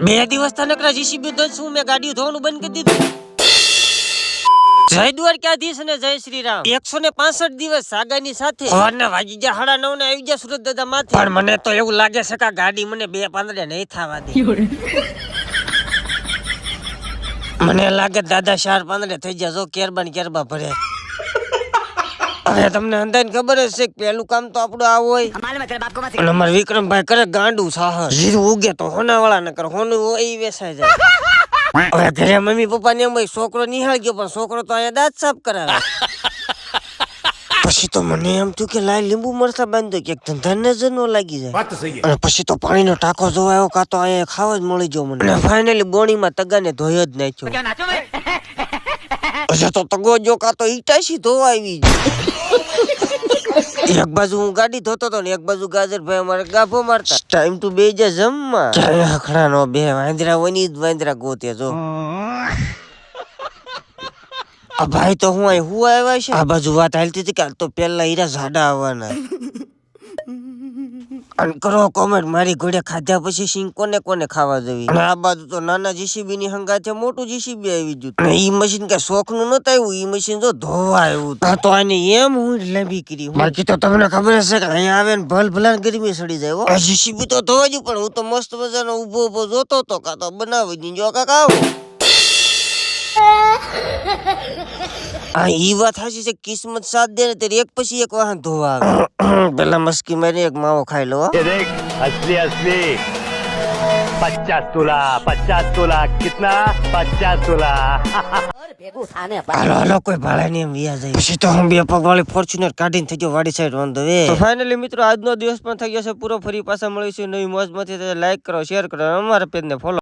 2 દિવસ તને કરા જીસીબી તો શું મેં ગાડી ધોવાનું બંધ કરી દીધું. જય દ્વારકાધીશ ને જય શ્રી રામ. 165 દિવસ સાગાની સાથે સવારના વાગી ગયા 9:30 ને આવી ગયા સુરત દાદા માથે. પણ મને તો એવું લાગે છે કે આ ગાડી મને 2-15 નહીં થવા દે. મને લાગે દાદા 4-15 થઈ ગયા. જો કેરબા ભરે. હવે તમને અંદાજ ખબર હશે કે પેલું કામ તો આપણું આ હોય. અને અમાર વિક્રમભાઈ કરે ગાંડું સાહસ. જીરું ઉગે તો હોનાવાળા ન કરે, હોનું હોય એ વેસાઈ જાય. હવે ઘરે મમ્મી પપ્પા ને એમ છોકરો નિહાળ ગયો, પણ છોકરો તો અહીંયા દાંત સાફ કરાવે. પછી તો મને એમ થયું કે લાય લીંબુ મરચા બાંધો કે ધંધા નજર નો લાગી જાય. અને પછી તો પાણીનો ટાંકો જોવા આવ્યો, કાં તો અહીંયા ખાવા જ મળી ગયો મને. અને ફાઇનલી બોણીમાં તગાને ધોઈ જ નાખ્યો. પછી તો તગો જો કાં તો ઈટાશી ધોવા આવી ગયો. એક બાજુ હું ગાડી ધોતો હતો ને એક બાજુ ગાજર ભાઈ અમારે ગાભો મારતા. ટાઈમ ટુ બે જા જમવા. ક્યાંય હખડા નો બે વાંદરા વની જ વાંદરા ગોતે જો. આ ભાઈ તો હું આવ્યા છે. આ બાજુ વાત હાલતી હતી કે તો પેલા હીરા ઝાડા આવવાના. અને કરો કોમેન્ટ મારી ઘોડે ખાધા પછી સિંગ કોને ખાવા જવી. અને આ બાજુ તો નાના જીસીબી ની હંગાથે મોટું જીસીબી આવી ગયું. અને ઈ મશીન કે શોખ નું નતું આવ્યું, ઈ મશીન જો ધોવા આવ્યું. તો આને એમ હું લાંબી કરી. બાકી તો તમને ખબર હશે કે અહીંયા આવે ને ભલભલા ગરમી સડી જાય. આ જીસીબી તો ધોવા જ, પણ હું તો મસ્ત મજાનો ઉભો જોતો હતો. કાં તો બનાવી દીજો કાકા આવો. આ ઈ વાત સાચી છે, કિસ્મત સાથ દે ને ત્યારે એક પછી એક વાહન ધોવા આવે. પેલા મસ્કી મારી એક માવો ખાઈ લો. असली 50 तोला कितना 50 तोला. હાલો કોઈ ભાડા ની એમ વ્યા જાય. પછી તો હું 2 પગ વાળી ફોર્ચ્યુનર કાઢીને થઈ ગયો વાડી સાઈડ વાંધો વે. તો ફાઇનલી મિત્રો આજનો દિવસ પણ થઈ ગયો છે પૂરો. ફરી પાછા મળીશું નવી મોજ માંથી. લાઈક કરો, શેર કરો, અમારા પેજ ને ફોલો.